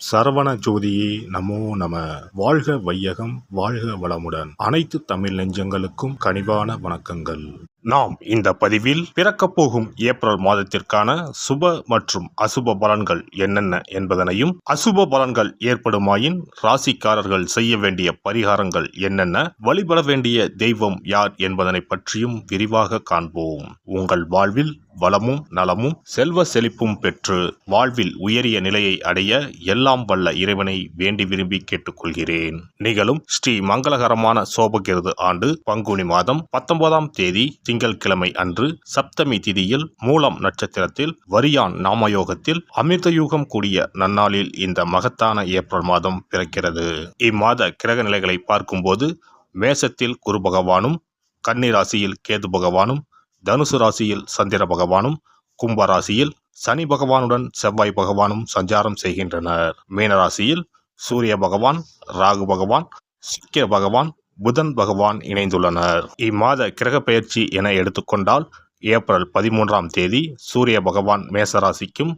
சரவண ஜோதியே நமோ நம. வாழ்க வையகம், வாழ்க வளமுடன். அனைத்து தமிழ் நெஞ்சங்களுக்கும் கனிவான வணக்கங்கள். நாம் இந்த பதிவில் பிறக்கப் போகும் ஏப்ரல் மாதத்திற்கான சுப மற்றும் அசுப பலன்கள் என்னென்ன என்பதனையும், அசுப பலன்கள் ஏற்படுமாயின் ராசிக்காரர்கள் செய்ய வேண்டிய பரிகாரங்கள் என்னென்ன, வழிபட வேண்டிய தெய்வம் யார் என்பதனை பற்றியும் விரிவாக காண்போம். உங்கள் வாழ்வில் வளமும் நலமும் செல்வ செழிப்பும் பெற்று வாழ்வில் உயரிய நிலையை அடைய எல்லாம் வல்ல இறைவனை வேண்டி விரும்பி கேட்டுக்கொள்கிறேன். நிகழும் ஸ்ரீ மங்களகரமான சோபகிருது ஆண்டு பங்குனி மாதம் 19ஆம் தேதி திங்கட்கிழமை அன்று சப்தமி திதியில் மூலம் நட்சத்திரத்தில் வரியான் நாமயோகத்தில் அமிர்தயூகம் கூடிய நன்னாளில் இந்த மகத்தான ஏப்ரல் மாதம் பிறக்கிறது. இம்மாத கிரக நிலைகளை பார்க்கும்போது மேசத்தில் குரு பகவானும், கன்னி ராசியில் கேது பகவானும், தனுசு ராசியில் சந்திர பகவானும், கும்ப ராசியில் சனி பகவானுடன் செவ்வாய் பகவானும் சஞ்சாரம் செய்கின்றனர். மீனராசியில் சூரிய பகவான், ராகு பகவான், சுக்கிர பகவான், புதன் பகவான் இணைந்துள்ளனர். இம்மாத கிரக பெயர்ச்சி என எடுத்துக்கொண்டால் ஏப்ரல் 13ஆம் தேதி சூரிய பகவான் மேசராசிக்கும்,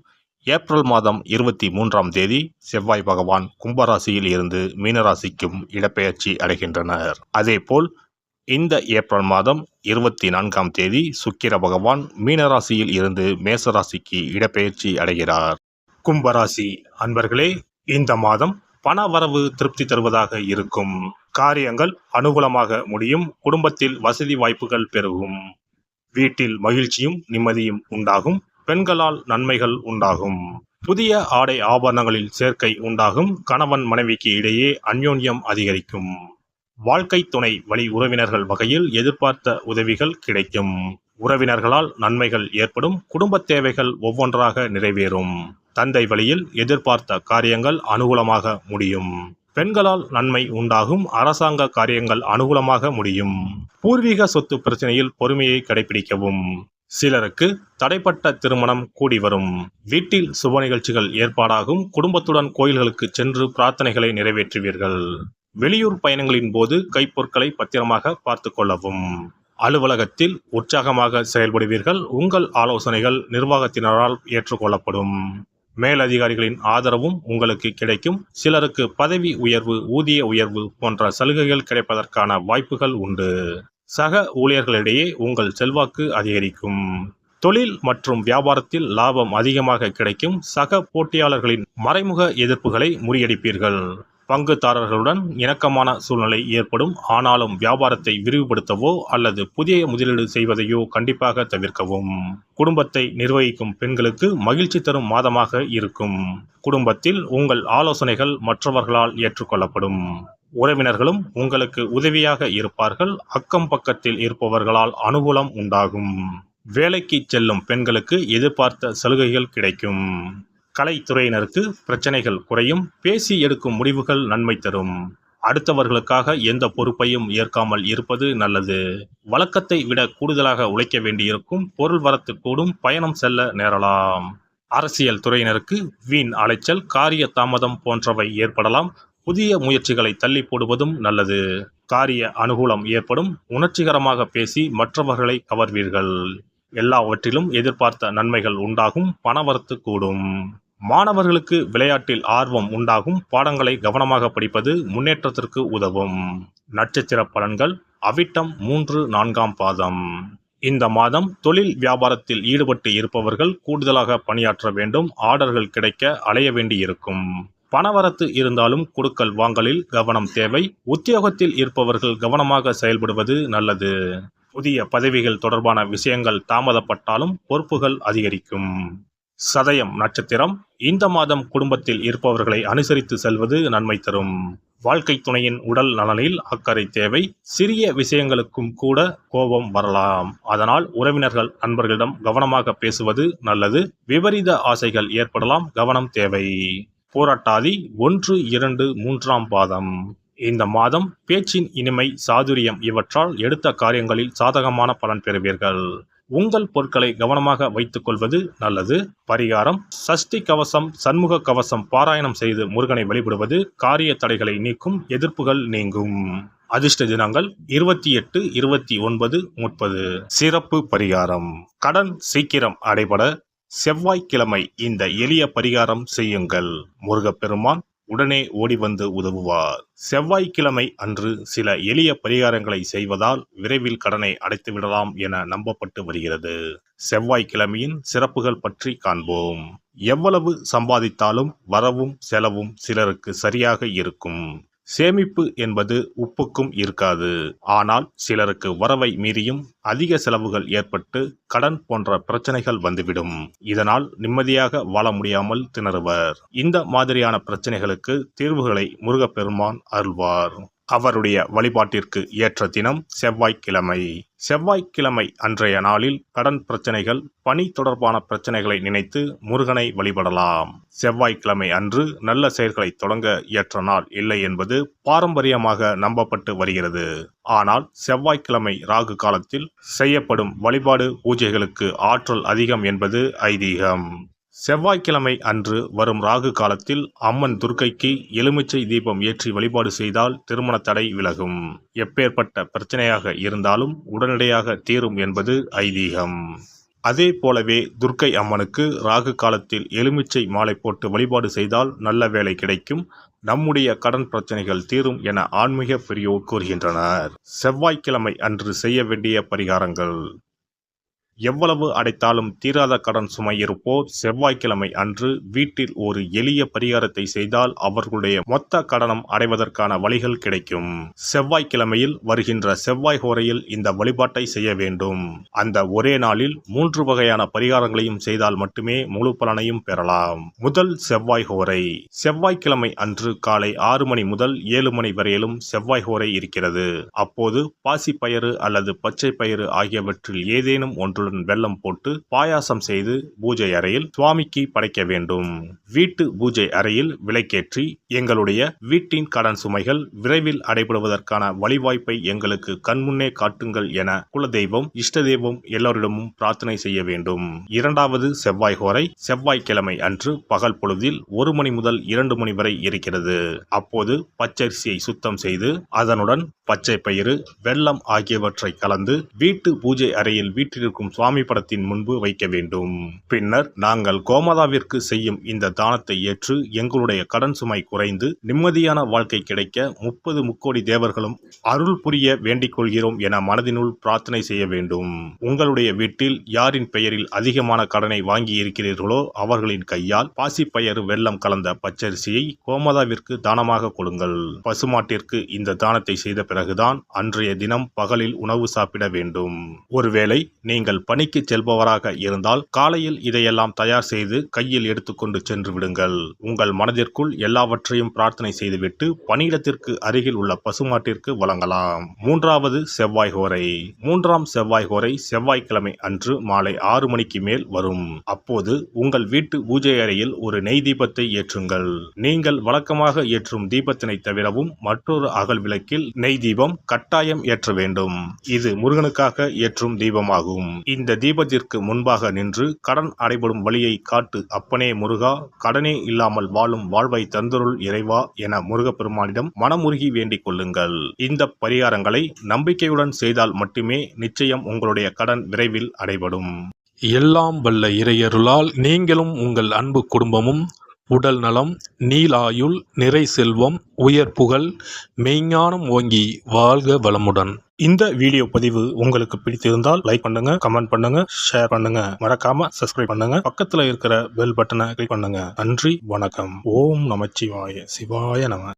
ஏப்ரல் மாதம் 23ஆம் தேதி செவ்வாய் பகவான் கும்பராசியில் இருந்து மீனராசிக்கும் இடப்பெயர்ச்சி அடைகின்றனர். அதேபோல் இந்த ஏப்ரல் மாதம் 24ஆம் தேதி சுக்கிர பகவான் மீனராசியில் இருந்து மேசராசிக்கு இடப்பெயர்ச்சி அடைகிறார். கும்பராசி அன்பர்களே, இந்த மாதம் பண வரவு திருப்தி தருவதாக இருக்கும். காரியங்கள் அனுகூலமாக முடியும். குடும்பத்தில் வசதி வாய்ப்புகள் பெருகும். வீட்டில் மகிழ்ச்சியும் நிம்மதியும் உண்டாகும். பெண்களால் நன்மைகள் உண்டாகும். புதிய ஆடை ஆபரணங்களில் சேர்க்கை உண்டாகும். கணவன் மனைவிக்கு இடையே அந்யோன்யம் அதிகரிக்கும். வாழ்க்கை துணை வழி உறவினர்கள் வகையில் எதிர்பார்த்த உதவிகள் கிடைக்கும். உறவினர்களால் நன்மைகள் ஏற்படும். குடும்ப தேவைகள் ஒவ்வொன்றாக நிறைவேறும். தந்தை வழியில் எதிர்பார்த்த காரியங்கள் அனுகூலமாக முடியும். பெண்களால் நன்மை உண்டாகும். அரசாங்க காரியங்கள் அனுகூலமாக முடியும். பூர்வீக சொத்து பிரச்சனையில் பொறுமையை கடைபிடிக்கவும். சிலருக்கு தடைப்பட்ட திருமணம் கூடி வரும். வீட்டில் சுப நிகழ்ச்சிகள் ஏற்பாடாகும். குடும்பத்துடன் கோயில்களுக்கு சென்று பிரார்த்தனைகளை நிறைவேற்றுவீர்கள். வெளியூர் பயணங்களின் போது கைப்பொருட்களை பத்திரமாக பார்த்து கொள்ளவும். அலுவலகத்தில் உற்சாகமாக செயல்படுவீர்கள். உங்கள் ஆலோசனைகள் நிர்வாகத்தினரால் ஏற்றுக்கொள்ளப்படும். மேலதிகாரிகளின் ஆதரவும் உங்களுக்கு கிடைக்கும். சிலருக்கு பதவி உயர்வு, ஊதிய உயர்வு போன்ற சலுகைகள் கிடைப்பதற்கான வாய்ப்புகள் உண்டு. சக ஊழியர்களிடையே உங்கள் செல்வாக்கு அதிகரிக்கும். தொழில் மற்றும் வியாபாரத்தில் லாபம் அதிகமாக கிடைக்கும். சக போட்டியாளர்களின் மறைமுக எதிர்ப்புகளை முறியடிப்பீர்கள். பங்குதாரர்களுடன் இணக்கமான சூழ்நிலை ஏற்படும். ஆனாலும் வியாபாரத்தை விரிவுபடுத்தவோ அல்லது புதிய முதலீடு செய்வதையோ கண்டிப்பாக தவிர்க்கவும். குடும்பத்தை நிர்வகிக்கும் பெண்களுக்கு மகிழ்ச்சி தரும் மாதமாக இருக்கும். குடும்பத்தில் உங்கள் ஆலோசனைகள் மற்றவர்களால் ஏற்றுக்கொள்ளப்படும். உறவினர்களும் உங்களுக்கு உதவியாக இருப்பார்கள். அக்கம் பக்கத்தில் இருப்பவர்களால் அனுகூலம் உண்டாகும். வேலைக்கு செல்லும் பெண்களுக்கு எதிர்பார்த்த சலுகைகள் கிடைக்கும். கலைத்துறையினருக்கு பிரச்சனைகள் குறையும். பேசி எடுக்கும் முடிவுகள் நன்மை தரும். அடுத்தவர்களுக்காக எந்த பொறுப்பையும் ஏற்காமல் இருப்பது நல்லது. வழக்கத்தை விட கூடுதலாக உழைக்க வேண்டியிருக்கும். பொருள் வரத்து கூடும். பயணம் செல்ல நேரலாம். அரசியல் துறையினருக்கு வீண் அலைச்சல், காரிய தாமதம் போன்றவை ஏற்படலாம். புதிய முயற்சிகளை தள்ளி போடுவதும் நல்லது. காரிய அனுகூலம் ஏற்படும். உணர்ச்சிகரமாக பேசி மற்றவர்களை கவர்வீர்கள். எல்லாவற்றிலும் எதிர்பார்த்த நன்மைகள் உண்டாகும். பணவரத்து கூடும். மாணவர்களுக்கு விளையாட்டில் ஆர்வம் உண்டாகும். பாடங்களை கவனமாக படிப்பது முன்னேற்றத்திற்கு உதவும். நட்சத்திர பலன்கள் அவிட்டம் 3, 4ஆம் பாதம். இந்த மாதம் தொழில் வியாபாரத்தில் ஈடுபட்டு இருப்பவர்கள் கூடுதலாக பணியாற்ற வேண்டும். ஆர்டர்கள் கிடைக்க அலைய வேண்டியிருக்கும். பணவரத்து இருந்தாலும் கொடுக்கல் வாங்கலில் கவனம் தேவை. உத்தியோகத்தில் இருப்பவர்கள் கவனமாக செயல்படுவது நல்லது. புதிய பதவிகள் தொடர்பான விஷயங்கள் தாமதப்பட்டாலும் பொறுப்புகள் அதிகரிக்கும். சதயம் நட்சத்திரம். இந்த மாதம் குடும்பத்தில் இருப்பவர்களை அனுசரித்து செல்வது நன்மை தரும். வாழ்க்கை துணையின் உடல் நலனில் அக்கறை தேவை. சிறிய விஷயங்களுக்கும் கூட கோபம் வரலாம். அதனால் உறவினர்கள், நண்பர்களிடம் கவனமாக பேசுவது நல்லது. விபரீத ஆசைகள் ஏற்படலாம். கவனம் தேவை. பூரட்டாதி 1, 2, 3ஆம் பாதம். இந்த மாதம் பேச்சின் இனிமை, சாதுரியம் இவற்றால் எடுத்த காரியங்களில் சாதகமான பலன் பெறுவீர்கள். உங்கள் பொருட்களை கவனமாக வைத்துக் கொள்வது நல்லது. பரிகாரம்: சஷ்டி கவசம், சண்முக கவசம் பாராயணம் செய்து முருகனை வழிபடுவது காரிய தடைகளை நீக்கும். எதிர்ப்புகள் நீங்கும். அதிர்ஷ்ட தினங்கள் 28, 29, 30. சிறப்பு பரிகாரம்: கடன் சீக்கிரம் அடைபட செவ்வாய்க்கிழமை இந்த எளிய பரிகாரம் செய்யுங்கள். முருகப்பெருமான் உடனே ஓடி வந்து உதவுவார். செவ்வாய்க்கிழமை அன்று சில எளிய பரிகாரங்களை செய்வதால் விரைவில் கடனை அடைத்து விடலாம் என நம்பப்பட்டு வருகிறது. செவ்வாய்க்கிழமையின் சிறப்புகள் பற்றி காண்போம். எவ்வளவு சம்பாதித்தாலும் வரவும் செலவும் சிலருக்கு சரியாக இருக்கும். சேமிப்பு என்பது உப்புக்கும் இருக்காது. ஆனால் சிலருக்கு வரவை மீறியும் அதிக செலவுகள் ஏற்பட்டு கடன் போன்ற பிரச்சனைகள் வந்துவிடும். இதனால் நிம்மதியாக வாழ முடியாமல் திணறுவர். இந்த மாதிரியான பிரச்சனைகளுக்கு தீர்வுகளை முருகப்பெருமான் அருள்வார். அவருடைய வழிபாட்டிற்கு ஏற்ற தினம் செவ்வாய்க்கிழமை. செவ்வாய்க்கிழமை அன்றைய நாளில் கடன் பிரச்சனைகள், பணி தொடர்பான பிரச்சனைகளை நினைத்து முருகனை வழிபடலாம். செவ்வாய்க்கிழமை அன்று நல்ல செயல்களை தொடங்க ஏற்ற நாள் இல்லை என்பது பாரம்பரியமாக நம்பப்பட்டு வருகிறது. ஆனால் செவ்வாய்க்கிழமை ராகு காலத்தில் செய்யப்படும் வழிபாடு பூஜைகளுக்கு ஆற்றல் அதிகம் என்பது ஐதீகம். செவ்வாய்க்கிழமை அன்று வரும் ராகு காலத்தில் அம்மன் துர்க்கைக்கு எலுமிச்சை தீபம் ஏற்றி வழிபாடு செய்தால் திருமண தடை விலகும். எப்பேற்பட்ட பிரச்சனையாக இருந்தாலும் உடனடியாக தீரும் என்பது ஐதீகம். அதே போலவே துர்க்கை அம்மனுக்கு ராகு காலத்தில் எலுமிச்சை மாலை போட்டு வழிபாடு செய்தால் நல்ல வேலை கிடைக்கும், நம்முடைய கடன் பிரச்சனைகள் தீரும் என ஆன்மீக பெரியோர் கூறுகின்றனர். செவ்வாய்க்கிழமை அன்று செய்ய வேண்டிய பரிகாரங்கள். எவ்வளவு அடைத்தாலும் தீராத கடன் சுமை இருப்போர் செவ்வாய்க்கிழமை அன்று வீட்டில் ஒரு எளிய பரிகாரத்தை செய்தால் அவர்களுடைய மொத்த கடனும் அடைவதற்கான வழிகள் கிடைக்கும். செவ்வாய்க்கிழமையில் வருகின்ற செவ்வாய் ஹோரையில் இந்த வழிபாட்டை செய்ய வேண்டும். அந்த ஒரே நாளில் 3 வகையான பரிகாரங்களையும் செய்தால் மட்டுமே முழு பலனையும் பெறலாம். முதல் செவ்வாய் ஹோரை. செவ்வாய்க்கிழமை அன்று காலை 6 மணி முதல் 7 மணி வரையிலும் செவ்வாய் ஹோரை இருக்கிறது. அப்போது பாசிப்பயிறு அல்லது பச்சை பயிறு ஆகியவற்றில் ஏதேனும் ஒன்று வெல்லம் போட்டு பாயாசம் செய்து பூஜை அறையில் சுவாமிக்கு படைக்க வேண்டும். வீட்டு பூஜை அறையில் விளக்கேற்றி எங்களுடைய வீட்டின் கடன் சுமைகள் விரைவில் அடைபடுவதற்கான வழிவாய்ப்பை எங்களுக்கு கண்முன்னே காட்டுங்கள் என குலதெய்வம், இஷ்ட தெய்வம் எல்லோரிடமும் பிரார்த்தனை செய்ய வேண்டும். இரண்டாவது செவ்வாய் ஹோரை செவ்வாய்க்கிழமை அன்று பகல் பொழுதில் 1 மணி முதல் 2 மணி வரை இருக்கிறது. அப்போது பச்சரிசியை சுத்தம் செய்து அதனுடன் பச்சை பயிறு, வெல்லம் ஆகியவற்றை கலந்து வீட்டு பூஜை அறையில் வீட்டிற்கும் சுவாமி படத்தின் முன்பு வைக்க வேண்டும். பின்னர் நாங்கள் கோமாதாவிற்கு செய்யும் இந்த தானத்தை ஏற்று எங்களுடைய கடன் சுமை குறைந்து நிம்மதியான வாழ்க்கை கிடைக்க 30 முக்கோடி தேவர்களும் அருள் புரிய வேண்டிக் கொள்கிறோம் என மனதினுள் பிரார்த்தனை செய்ய வேண்டும். உங்களுடைய வீட்டில் யாரின் பெயரில் அதிகமான கடனை வாங்கி இருக்கிறீர்களோ அவர்களின் கையால் பாசிப்பயறு வெல்லம் கலந்த பச்சரிசியை கோமாதாவிற்கு தானமாக கொடுங்கள். பசுமாட்டிற்கு இந்த தானத்தை செய்த பிறகுதான் அன்றைய தினம் பகலில் உணவு சாப்பிட வேண்டும். ஒருவேளை நீங்கள் பணிக்கு செல்பவராக இருந்தால் காலையில் இதையெல்லாம் தயார் செய்து கையில் எடுத்துக்கொண்டு சென்று விடுங்கள். உங்கள் மனதிற்குள் எல்லாவற்றையும் பிரார்த்தனை செய்துவிட்டு பணியிடத்திற்கு அருகில் உள்ள பசுமாட்டிற்கு வழங்கலாம். மூன்றாவது செவ்வாய் ஹோரை. 3ஆம் செவ்வாய் ஹோரை செவ்வாய்க்கிழமை அன்று மாலை 6 மணிக்கு மேல் வரும். அப்போது உங்கள் வீட்டு பூஜை அறையில் ஒரு நெய் தீபத்தை ஏற்றுங்கள். நீங்கள் வழக்கமாக ஏற்றும் தீபத்தினை தவிரவும் மற்றொரு அகல் விளக்கில் நெய் தீபம் கட்டாயம் ஏற்ற வேண்டும். இது முருகனுக்காக ஏற்றும் தீபமாகும். இந்த தீபத்திற்கு முன்பாக நின்று கடன் அடைபடும் வழியை காட்டு அப்பனே முருகா, கடனே இல்லாமல் வாழும் வாழ்வை தந்தருள் இறைவா என முருகப்பெருமானிடம் மனமுருகி வேண்டிக் கொள்ளுங்கள். இந்த பரிகாரங்களை நம்பிக்கையுடன் செய்தால் மட்டுமே நிச்சயம் உங்களுடைய கடன் விரைவில் அடைபடும். எல்லாம் வல்ல இறையருளால் நீங்களும் உங்கள் அன்பு குடும்பமும் உடல் நலம், நீலாயுள், நிறை செல்வம், உயர் புகழ், மெய்ஞானம் ஓங்கி வாழ்க வளமுடன். இந்த வீடியோ பதிவு உங்களுக்கு பிடித்திருந்தால் லைக் பண்ணுங்க, கமெண்ட் பண்ணுங்க, ஷேர் பண்ணுங்க, மறக்காம சப்ஸ்கிரைப் பண்ணுங்க, பக்கத்துல இருக்கிற பெல் பட்டனை கிளிக் பண்ணுங்க. நன்றி, வணக்கம். ஓம் நமச்சிவாய. சிவாய நம.